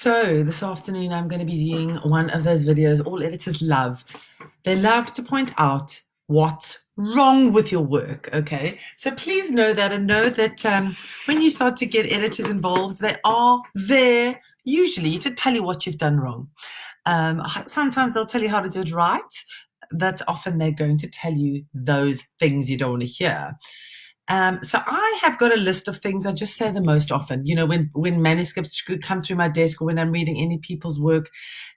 So this afternoon, I'm going to be doing one of those videos all editors love. They love to point out what's wrong with your work, okay? So please know that and know that when you start to get editors involved, they are there usually to tell you what you've done wrong. Sometimes they'll tell you how to do it right. That's often they're going to tell you those things you don't want to hear. So I have got a list of things I just say the most often. You know, when manuscripts come through my desk or when I'm reading any people's work,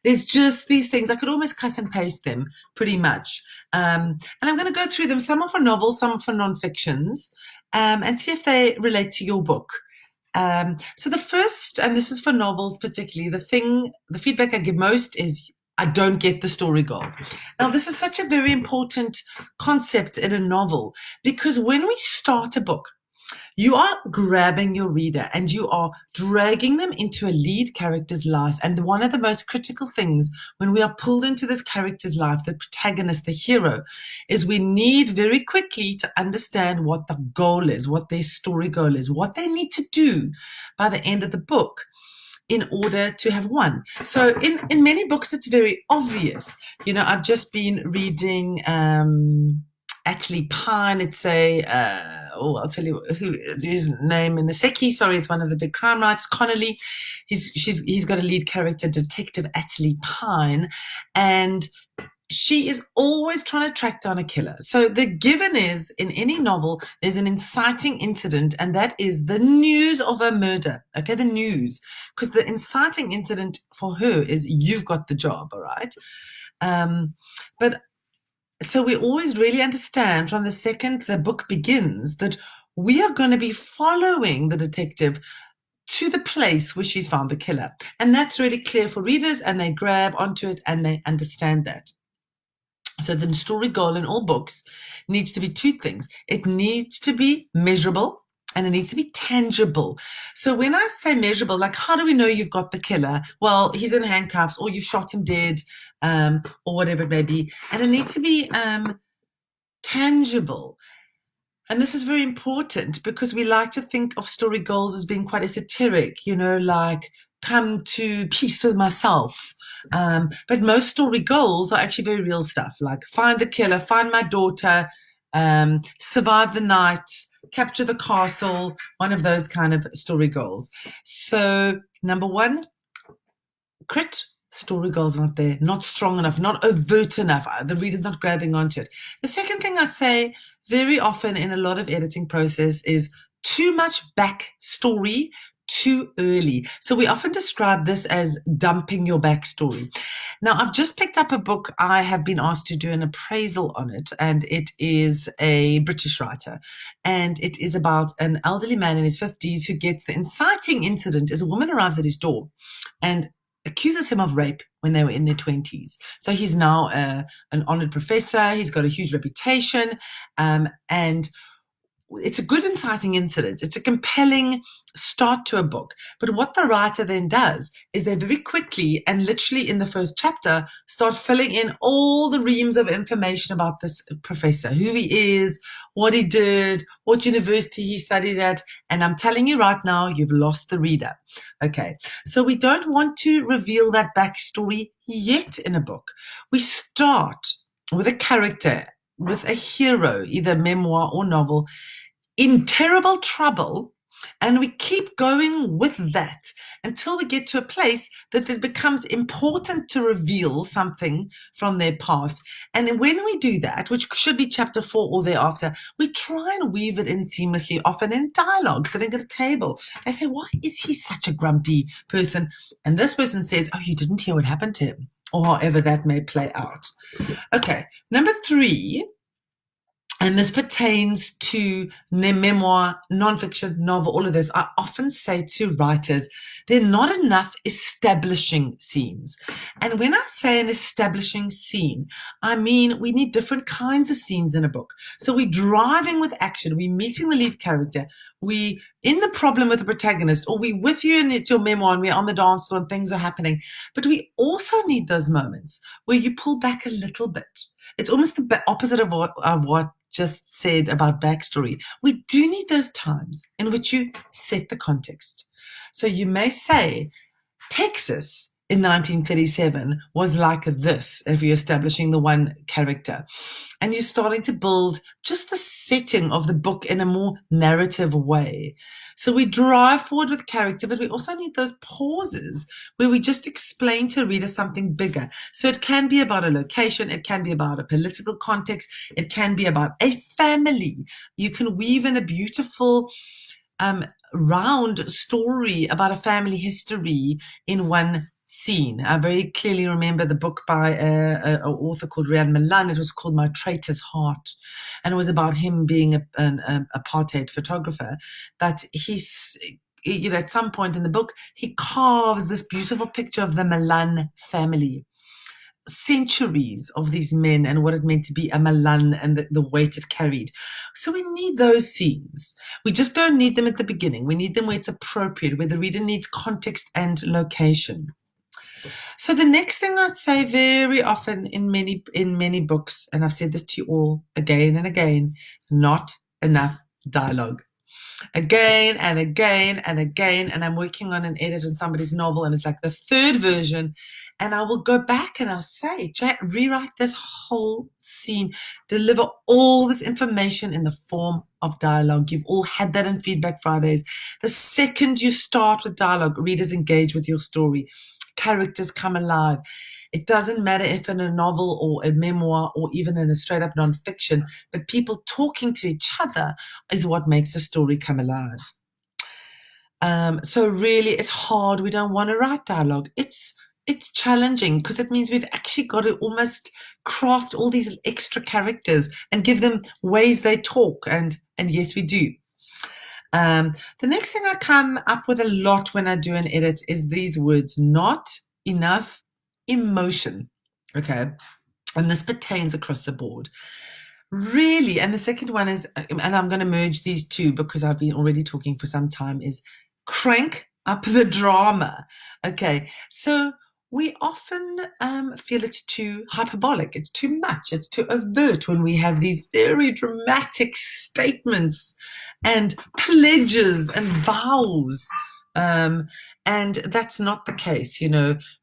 there's just these things. I could almost cut and paste them pretty much. And I'm going to go through them. Some are for novels, some are for non-fictions, and see if they relate to your book. So the first, and this is for novels particularly, the feedback I give most is I don't get the story goal. Now, this is such a very important concept in a novel because when we start a book, you are grabbing your reader and you are dragging them into a lead character's life. And one of the most critical things when we are pulled into this character's life, the protagonist, the hero, is we need very quickly to understand what the goal is, what their story goal is, what they need to do by the end of the book in order to have won. So in many books, it's very obvious. You know, I've just been reading Atlee Pine. It's I'll tell you who his name in a second. Sorry, it's one of the big crime writers, Connolly. He's got a lead character, Detective Atlee Pine, and she is always trying to track down a killer. So the given is, in any novel, there's an inciting incident, and that is the news of a murder. Okay, the news. Because the inciting incident for her is you've got the job, all right? But so we always really understand from the second the book begins that we are going to be following the detective to the place where she's found the killer. And that's really clear for readers, and they grab onto it and they understand that. So the story goal in all books needs to be two things. It needs to be measurable and it needs to be tangible. So when I say measurable, like how do we know you've got the killer? Well, he's in handcuffs or you've shot him dead or whatever it may be. And it needs to be tangible. And this is very important because we like to think of story goals as being quite esoteric, you know, like come to peace with myself. But most story goals are actually very real stuff, like find the killer, find my daughter, survive the night, capture the castle, one of those kind of story goals. So number one, story goals are not there, not strong enough, not overt enough. The reader's not grabbing onto it. The second thing I say very often in a lot of editing process is too much backstory too early. So we often describe this as dumping your backstory. Now, I've just picked up a book. I have been asked to do an appraisal on it, and it is a British writer. And it is about an elderly man in his 50s who gets the inciting incident as a woman arrives at his door and accuses him of rape when they were in their 20s. So he's now an honored professor. He's got a huge reputation, and it's a good inciting incident. It's a compelling start to a book. But what the writer then does is they very quickly and literally in the first chapter start filling in all the reams of information about this professor, who he is, what he did, what university he studied at. And I'm telling you right now, you've lost the reader. Okay, so we don't want to reveal that backstory yet in a book. We start with a character, with a hero, either memoir or novel, in terrible trouble, and we keep going with that until we get to a place that it becomes important to reveal something from their past. And when we do that, which should be chapter 4 or thereafter, we try and weave it in seamlessly, often in dialogue, sitting at a table. They say, why is he such a grumpy person? And this person says, oh, you didn't hear what happened to him, or however that may play out. Okay, number 3, and this pertains to memoir, nonfiction, novel, all of this. I often say to writers, there are not enough establishing scenes. And when I say an establishing scene, I mean we need different kinds of scenes in a book. So we're driving with action, we're meeting the lead character, we in the problem with the protagonist, or we with you and it's your memoir and we're on the dance floor and things are happening. But we also need those moments where you pull back a little bit. It's almost the opposite of what just said about backstory. We do need those times in which you set the context. So you may say, Texas in 1937 was like this, if you're establishing the one character. And you're starting to build just the setting of the book in a more narrative way. So we drive forward with character, but we also need those pauses where we just explain to a reader something bigger. So it can be about a location, it can be about a political context, it can be about a family. You can weave in a beautiful round story about a family history in one scene. I very clearly remember the book by an author called Rian Milan. It was called My Traitor's Heart, and it was about him being an apartheid photographer. But he's, at some point in the book, he carves this beautiful picture of the Milan family. Centuries of these men and what it meant to be a Milan and the weight it carried. So we need those scenes. We just don't need them at the beginning. We need them where it's appropriate, where the reader needs context and location. So the next thing I say very often in many books, and I've said this to you all again and again, not enough dialogue. Again and again and again, and I'm working on an edit on somebody's novel, and it's like the third version, and I will go back and I'll say, rewrite this whole scene, deliver all this information in the form of dialogue. You've all had that in Feedback Fridays. The second you start with dialogue, readers engage with your story. Characters come alive. It doesn't matter if in a novel or a memoir or even in a straight up nonfiction, but people talking to each other is what makes a story come alive. So really, it's hard. We don't want to write dialogue. It's challenging because it means we've actually got to almost craft all these extra characters and give them ways they talk. And yes, we do. The next thing I come up with a lot when I do an edit is these words: not enough emotion. Okay. And this pertains across the board. Really, and the second one is, and I'm going to merge these two because I've been already talking for some time, is crank up the drama. Okay, so we often feel it's too hyperbolic, it's too much, it's too overt when we have these very dramatic statements and pledges and vows. And that's not the case.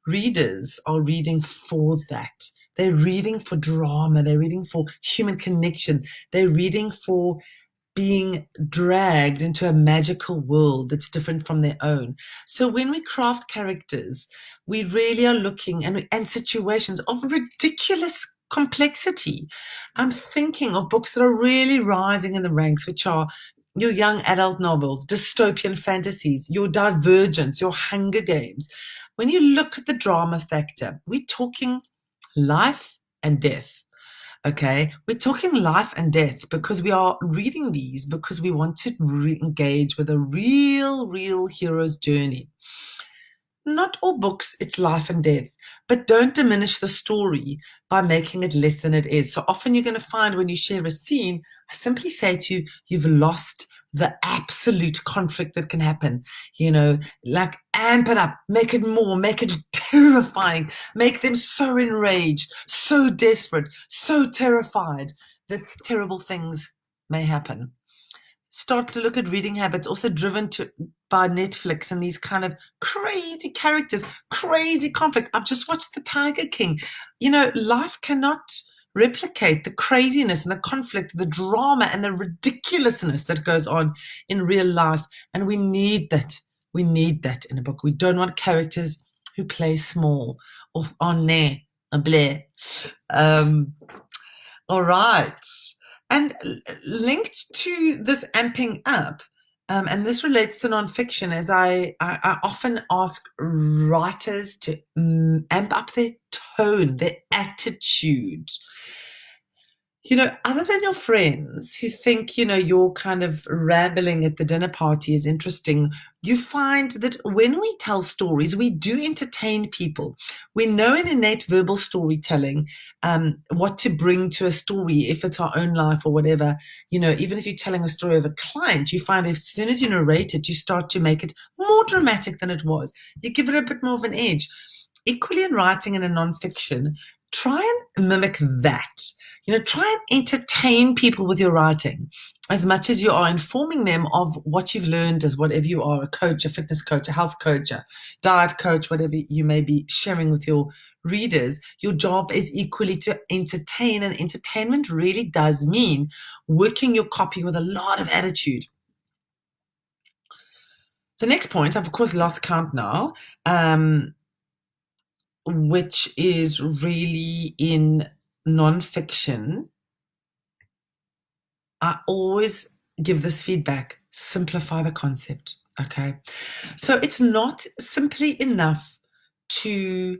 Readers are reading for that. They're reading for drama. They're reading for human connection. They're reading for being dragged into a magical world that's different from their own. So when we craft characters, we really are looking and situations of ridiculous complexity. I'm thinking of books that are really rising in the ranks, which are your young adult novels, dystopian fantasies, your Divergence, your Hunger Games. When you look at the drama factor, we're talking life and death. Okay, we're talking life and death because we are reading these because we want to engage with a real hero's journey. Not all books, it's life and death, but don't diminish the story by making it less than it is. So often you're going to find when you share a scene, I simply say to you, you've lost the absolute conflict that can happen. Like amp it up, make it more, make it terrifying, make them so enraged, so desperate, so terrified that terrible things may happen. Start to look at reading habits, also driven by Netflix and these kind of crazy characters, crazy conflict. I've just watched The Tiger King. Life cannot replicate the craziness and the conflict, the drama and the ridiculousness that goes on in real life. And we need that. We need that in a book. We don't want characters who play small or on there, a bleh. All right. And linked to this amping up, and this relates to nonfiction, as I often ask writers to amp up their tone, their attitude. Other than your friends who think, your kind of rambling at the dinner party is interesting, you find that when we tell stories, we do entertain people. We know in innate verbal storytelling what to bring to a story, if it's our own life or whatever. Even if you're telling a story of a client, you find as soon as you narrate it, you start to make it more dramatic than it was. You give it a bit more of an edge. Equally in writing and in nonfiction, try and mimic that. Try and entertain people with your writing as much as you are informing them of what you've learned as whatever you are, a coach, a fitness coach, a health coach, a diet coach, whatever you may be sharing with your readers. Your job is equally to entertain, and entertainment really does mean working your copy with a lot of attitude. The next point, I've of course lost count now, which is really in nonfiction. I always give this feedback: simplify the concept. Okay, so it's not simply enough to,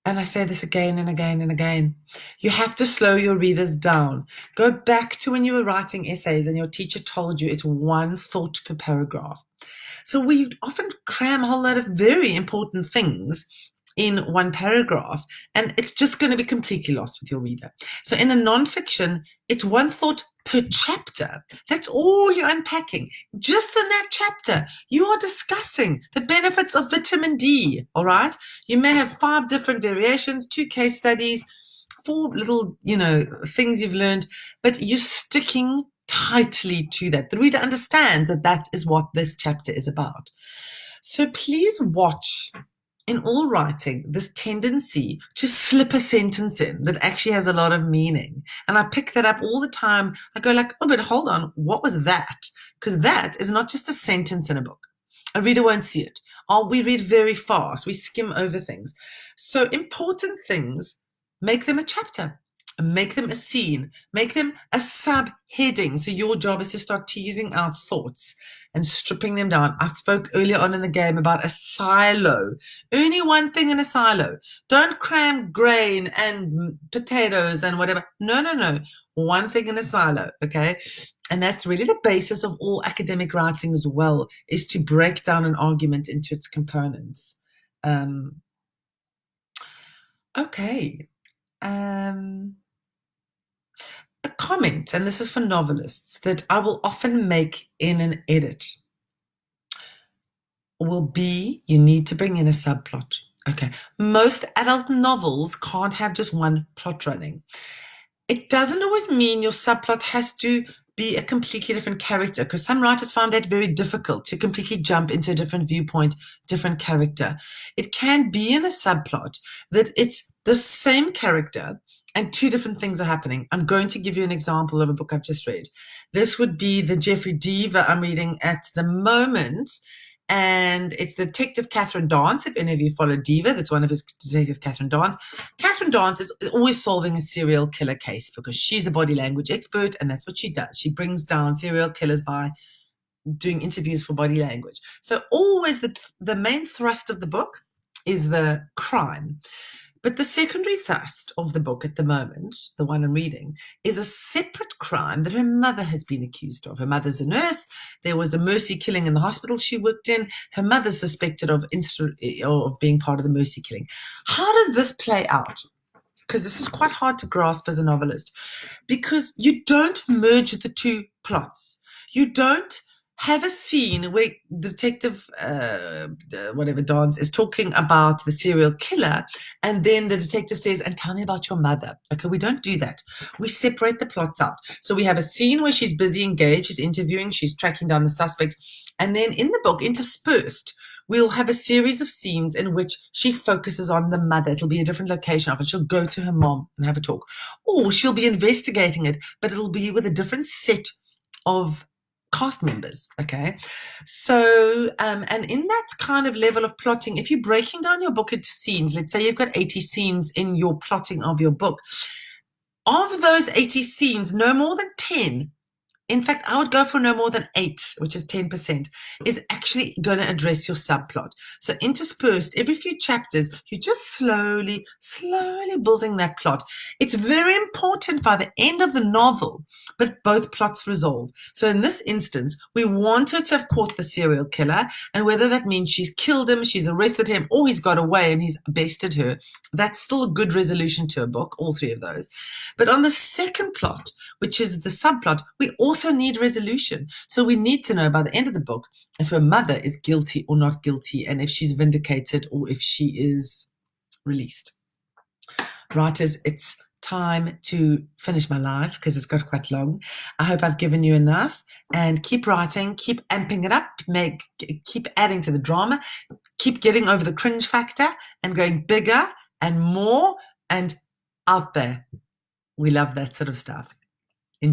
and I say this again and again and again, you have to slow your readers down. Go back to when you were writing essays and your teacher told you it's one thought per paragraph. So we often cram a whole lot of very important things in one paragraph, and it's just going to be completely lost with your reader. So in a nonfiction, it's one thought per chapter. That's all you're unpacking. Just in that chapter, you are discussing the benefits of vitamin D, all right? You may have 5 different variations, 2 case studies, 4 little, things you've learned, but you're sticking tightly to that. The reader understands that that is what this chapter is about. So please watch in all writing this tendency to slip a sentence in that actually has a lot of meaning. And I pick that up all the time. I go like, oh, but hold on, what was that? Because that is not just a sentence in a book. A reader won't see it. We read very fast. We skim over things. So important things, make them a chapter. Make them a scene, make them a subheading. So your job is to start teasing out thoughts and stripping them down. I spoke earlier on in the game about a silo. Only one thing in a silo. Don't cram grain and potatoes and whatever. No. One thing in a silo, okay? And that's really the basis of all academic writing as well, is to break down an argument into its components. Okay. A comment, and this is for novelists, that I will often make in an edit will be, you need to bring in a subplot. Okay, most adult novels can't have just one plot running. It doesn't always mean your subplot has to be a completely different character, because some writers find that very difficult to completely jump into a different viewpoint, different character. It can be in a subplot that it's the same character and 2 different things are happening. I'm going to give you an example of a book I've just read. This would be the Jeffrey Deaver I'm reading at the moment, and it's Detective Catherine Dance. If any of you follow Deaver, that's one of his Detective Catherine Dance. Catherine Dance is always solving a serial killer case because she's a body language expert, and that's what she does. She brings down serial killers by doing interviews for body language. So always the main thrust of the book is the crime. But the secondary thrust of the book at the moment, the one I'm reading, is a separate crime that her mother has been accused of. Her mother's a nurse. There was a mercy killing in the hospital she worked in. Her mother's suspected of being part of the mercy killing. How does this play out? Because this is quite hard to grasp as a novelist, because you don't merge the 2 plots. You don't have a scene where Detective Dance is talking about the serial killer, and then the detective says, and tell me about your mother. Okay, we don't do that. We separate the plots out. So we have a scene where she's busy engaged, she's interviewing, she's tracking down the suspects, and then in the book, interspersed, we'll have a series of scenes in which she focuses on the mother. It'll be a different location of it. She'll go to her mom and have a talk. Or she'll be investigating it, but it'll be with a different set of cast members. Okay, so and in that kind of level of plotting, if you're breaking down your book into scenes, let's say you've got 80 scenes in your plotting of your book, of those 80 scenes, no more than 10, in fact, I would go for no more than 8, which is 10%, is actually going to address your subplot. So interspersed every few chapters, you're just slowly building that plot. It's very important by the end of the novel, but both plots resolve. So in this instance, we want her to have caught the serial killer, and whether that means she's killed him, she's arrested him, or he's got away and he's bested her, that's still a good resolution to a book, all 3 of those. But on the second plot, which is the subplot, we also need resolution. So we need to know by the end of the book if her mother is guilty or not guilty, and if she's vindicated or if she is released. Writers, it's time to finish my life because it's got quite long. I hope I've given you enough, and keep writing, keep amping it up, keep adding to the drama, keep getting over the cringe factor and going bigger and more and out there. We love that sort of stuff.